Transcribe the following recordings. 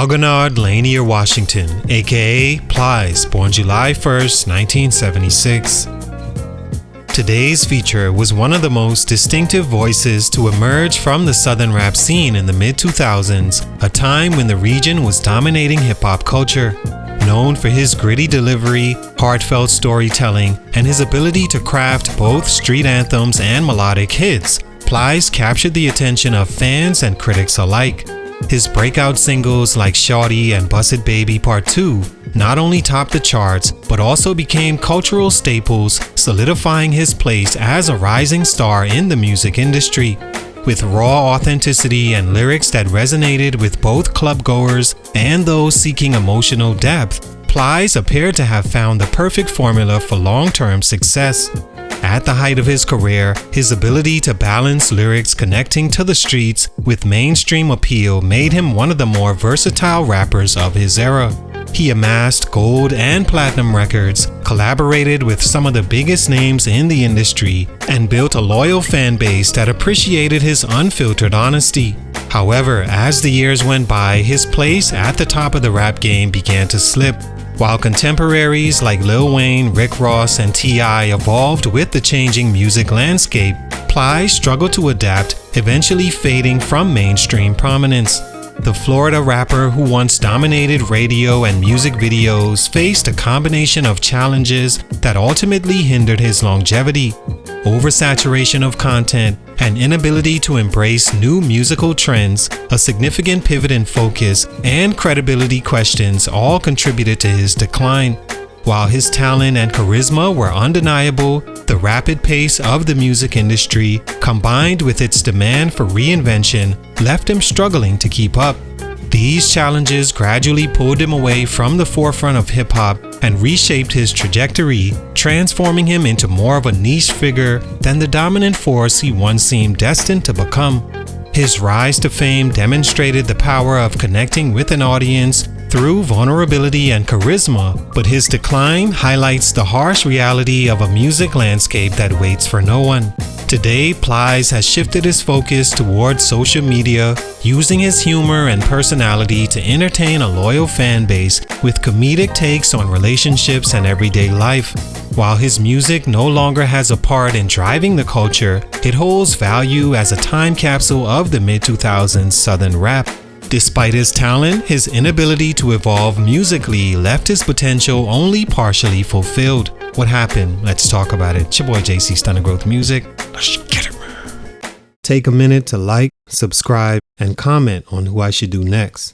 Algernon Lanier Washington, aka Plies, born July 1st, 1976. Today's feature was one of the most distinctive voices to emerge from the Southern rap scene in the mid-2000s, a time when the region was dominating hip-hop culture. Known for his gritty delivery, heartfelt storytelling, and his ability to craft both street anthems and melodic hits, Plies captured the attention of fans and critics alike. His breakout singles like Shawty and Busted Baby Part 2 not only topped the charts, but also became cultural staples, solidifying his place as a rising star in the music industry. With raw authenticity and lyrics that resonated with both clubgoers and those seeking emotional depth, Plies appeared to have found the perfect formula for long-term success. At the height of his career, his ability to balance lyrics connecting to the streets with mainstream appeal made him one of the more versatile rappers of his era. He amassed gold and platinum records, collaborated with some of the biggest names in the industry, and built a loyal fan base that appreciated his unfiltered honesty. However, as the years went by, his place at the top of the rap game began to slip. While contemporaries like Lil Wayne, Rick Ross, and T.I. evolved with the changing music landscape, Plies struggled to adapt, eventually fading from mainstream prominence. The Florida rapper who once dominated radio and music videos faced a combination of challenges that ultimately hindered his longevity. Oversaturation of content, an inability to embrace new musical trends, a significant pivot in focus, and credibility questions all contributed to his decline. While his talent and charisma were undeniable, the rapid pace of the music industry, combined with its demand for reinvention, left him struggling to keep up. These challenges gradually pulled him away from the forefront of hip-hop and reshaped his trajectory, transforming him into more of a niche figure than the dominant force he once seemed destined to become. His rise to fame demonstrated the power of connecting with an audience through vulnerability and charisma, but his decline highlights the harsh reality of a music landscape that waits for no one. Today, Plies has shifted his focus towards social media, using his humor and personality to entertain a loyal fan base with comedic takes on relationships and everyday life. While his music no longer has a part in driving the culture, it holds value as a time capsule of the mid-2000s Southern rap. Despite his talent, his inability to evolve musically left his potential only partially fulfilled. What happened? Let's talk about it. It's your boy JC, StuntedGrowthMusic. Let's get it, man. Take a minute to like, subscribe, and comment on who I should do next.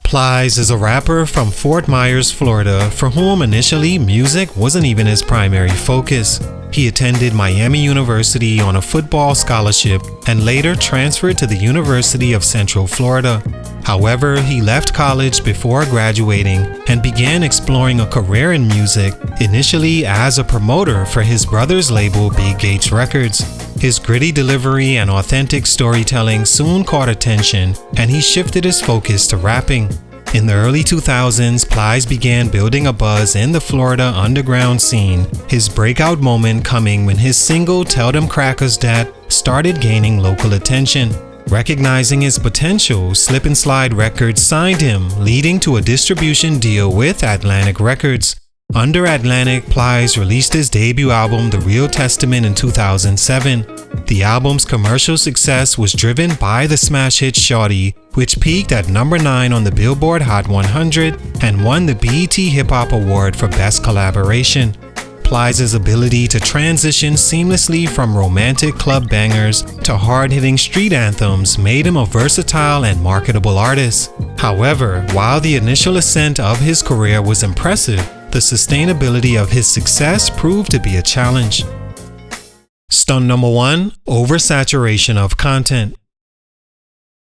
Plies is a rapper from Fort Myers, Florida, for whom initially music wasn't even his primary focus. He attended Miami University on a football scholarship and later transferred to the University of Central Florida. However, he left college before graduating and began exploring a career in music, initially as a promoter for his brother's label Big Gates Records. His gritty delivery and authentic storytelling soon caught attention, and he shifted his focus to rapping. In the early 2000s, Plies began building a buzz in the Florida underground scene, his breakout moment coming when his single Tell Them Crackers Dat started gaining local attention. Recognizing his potential, Slip and Slide Records signed him, leading to a distribution deal with Atlantic Records. Under Atlantic, Plies released his debut album The Real Testament in 2007. The album's commercial success was driven by the smash hit Shawty, which peaked at number 9 on the Billboard Hot 100 and won the BET Hip Hop Award for Best Collaboration. Plies' ability to transition seamlessly from romantic club bangers to hard-hitting street anthems made him a versatile and marketable artist. However, while the initial ascent of his career was impressive, the sustainability of his success proved to be a challenge. Stunt number 1: oversaturation of content.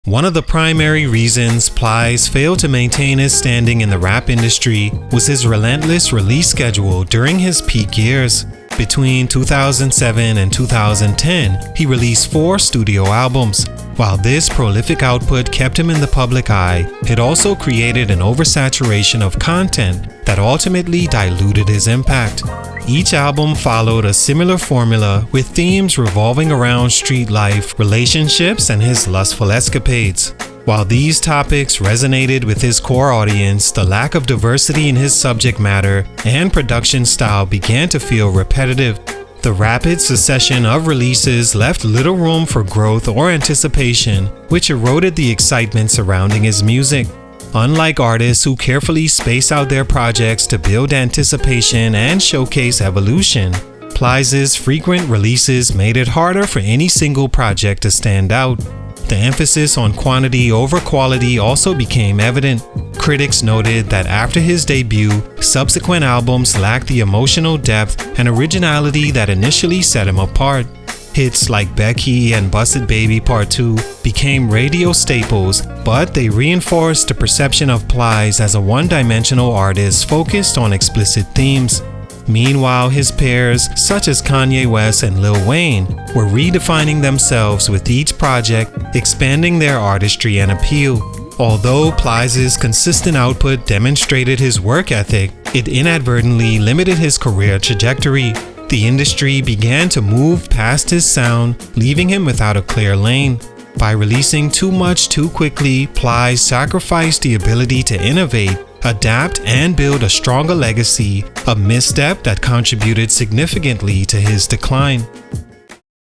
One of the primary reasons Plies failed to maintain his standing in the rap industry was his relentless release schedule during his peak years. Between 2007 and 2010, he released 4 studio albums. While this prolific output kept him in the public eye, it also created an oversaturation of content that ultimately diluted his impact. Each album followed a similar formula, with themes revolving around street life, relationships, and his lustful escapades. While these topics resonated with his core audience, the lack of diversity in his subject matter and production style began to feel repetitive. The rapid succession of releases left little room for growth or anticipation, which eroded the excitement surrounding his music. Unlike artists who carefully space out their projects to build anticipation and showcase evolution, Plies' frequent releases made it harder for any single project to stand out. The emphasis on quantity over quality also became evident. Critics noted that after his debut, subsequent albums lacked the emotional depth and originality that initially set him apart. Hits like Becky and Busted Baby Part 2 became radio staples, but they reinforced the perception of Plies as a one-dimensional artist focused on explicit themes. Meanwhile, his peers, such as Kanye West and Lil Wayne, were redefining themselves with each project, expanding their artistry and appeal. Although Plies' consistent output demonstrated his work ethic, it inadvertently limited his career trajectory. The industry began to move past his sound, leaving him without a clear lane. By releasing too much too quickly, Plies sacrificed the ability to innovate, adapt, and build a stronger legacy, a misstep that contributed significantly to his decline.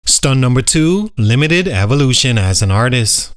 Stunt number 2, limited evolution as an artist.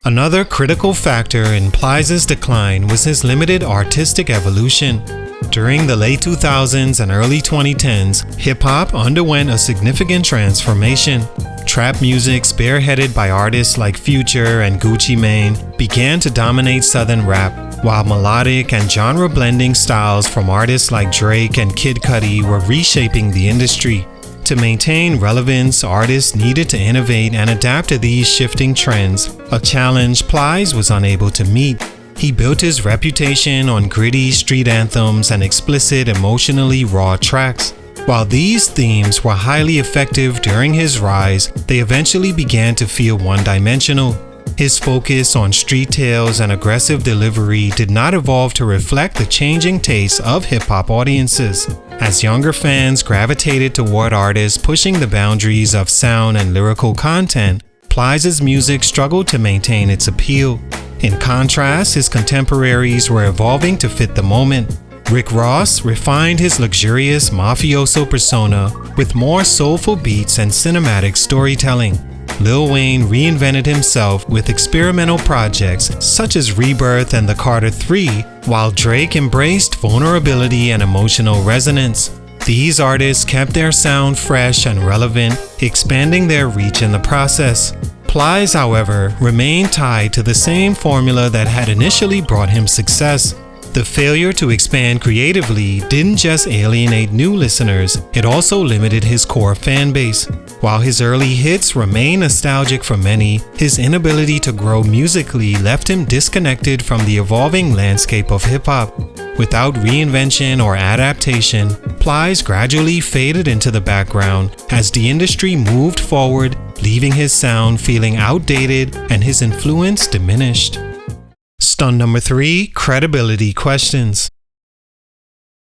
Another critical factor in Plies' decline was his limited artistic evolution. During the late 2000s and early 2010s, hip-hop underwent a significant transformation. Trap music, spearheaded by artists like Future and Gucci Mane, began to dominate Southern rap, while melodic and genre-blending styles from artists like Drake and Kid Cudi were reshaping the industry. To maintain relevance, artists needed to innovate and adapt to these shifting trends, a challenge Plies was unable to meet. He built his reputation on gritty street anthems and explicit, emotionally raw tracks. While these themes were highly effective during his rise, they eventually began to feel one-dimensional. His focus on street tales and aggressive delivery did not evolve to reflect the changing tastes of hip-hop audiences. As younger fans gravitated toward artists pushing the boundaries of sound and lyrical content, Plies' music struggled to maintain its appeal. In contrast, his contemporaries were evolving to fit the moment. Rick Ross refined his luxurious mafioso persona with more soulful beats and cinematic storytelling. Lil Wayne reinvented himself with experimental projects such as Rebirth and The Carter 3, while Drake embraced vulnerability and emotional resonance. These artists kept their sound fresh and relevant, expanding their reach in the process. Plies, however, remained tied to the same formula that had initially brought him success. The failure to expand creatively didn't just alienate new listeners, it also limited his core fan base. While his early hits remain nostalgic for many, his inability to grow musically left him disconnected from the evolving landscape of hip-hop. Without reinvention or adaptation, Plies gradually faded into the background as the industry moved forward, leaving his sound feeling outdated and his influence diminished. Stunt number 3, credibility questions.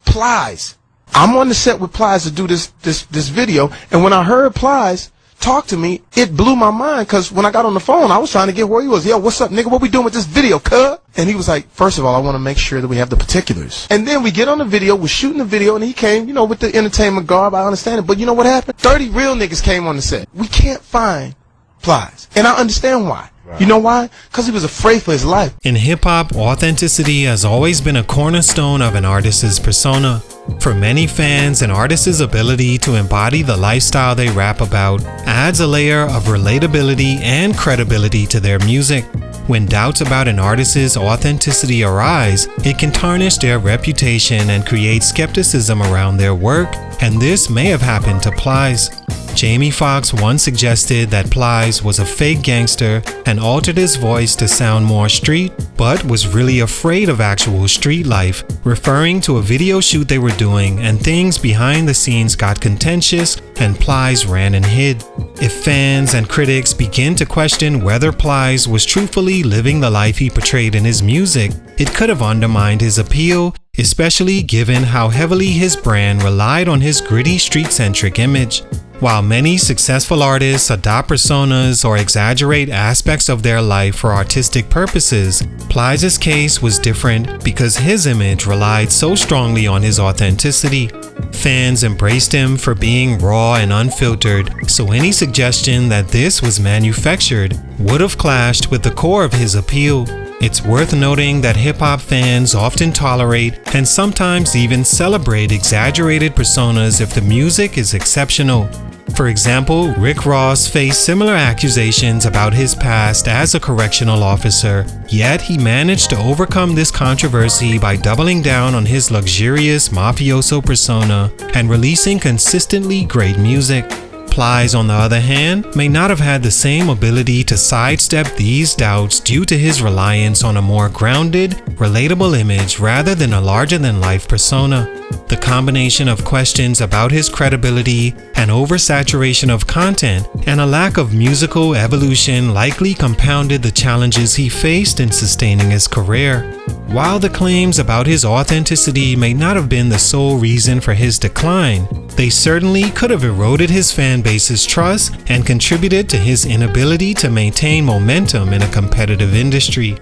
Plies. I'm on the set with Plies to do this video, and when I heard Plies talk to me, it blew my mind, because when I got on the phone, I was trying to get where he was. Yo, what's up, nigga? What we doing with this video, cuz? And he was like, first of all, I want to make sure that we have the particulars. And then we get on the video, we're shooting the video, and he came, you know, with the entertainment garb, I understand it, but you know what happened? 30 real niggas came on the set. We can't find Plies, and I understand why. You know why? Because he was afraid for his life. In hip-hop, authenticity has always been a cornerstone of an artist's persona. For many fans, an artist's ability to embody the lifestyle they rap about adds a layer of relatability and credibility to their music. When doubts about an artist's authenticity arise, it can tarnish their reputation and create skepticism around their work, and this may have happened to Plies. Jamie Foxx once suggested that Plies was a fake gangster and altered his voice to sound more street, but was really afraid of actual street life, referring to a video shoot they were doing and things behind the scenes got contentious and Plies ran and hid. If fans and critics begin to question whether Plies was truthfully living the life he portrayed in his music, it could have undermined his appeal, especially given how heavily his brand relied on his gritty street-centric image. While many successful artists adopt personas or exaggerate aspects of their life for artistic purposes, Plies' case was different because his image relied so strongly on his authenticity. Fans embraced him for being raw and unfiltered, so any suggestion that this was manufactured would have clashed with the core of his appeal. It's worth noting that hip-hop fans often tolerate and sometimes even celebrate exaggerated personas if the music is exceptional. For example, Rick Ross faced similar accusations about his past as a correctional officer, yet he managed to overcome this controversy by doubling down on his luxurious mafioso persona and releasing consistently great music. Plies, on the other hand, may not have had the same ability to sidestep these doubts due to his reliance on a more grounded, relatable image rather than a larger-than-life persona. The combination of questions about his credibility, an oversaturation of content, and a lack of musical evolution likely compounded the challenges he faced in sustaining his career. While the claims about his authenticity may not have been the sole reason for his decline, they certainly could have eroded his fan base's trust and contributed to his inability to maintain momentum in a competitive industry.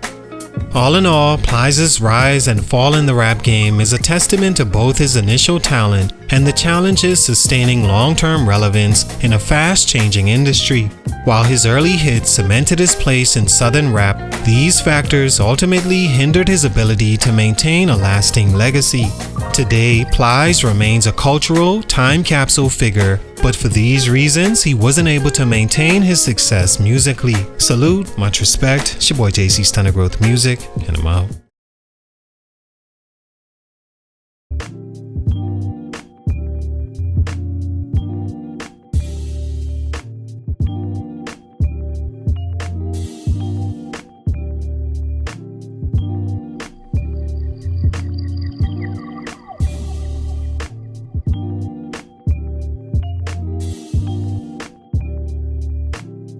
All in all, Plies' rise and fall in the rap game is a testament to both his initial talent and the challenges sustaining long-term relevance in a fast-changing industry. While his early hits cemented his place in Southern rap, these factors ultimately hindered his ability to maintain a lasting legacy. Today, Plies remains a cultural, time capsule figure, but for these reasons, he wasn't able to maintain his success musically. Salute, much respect. It's your boy JC StuntedGrowthMusic, and I'm out.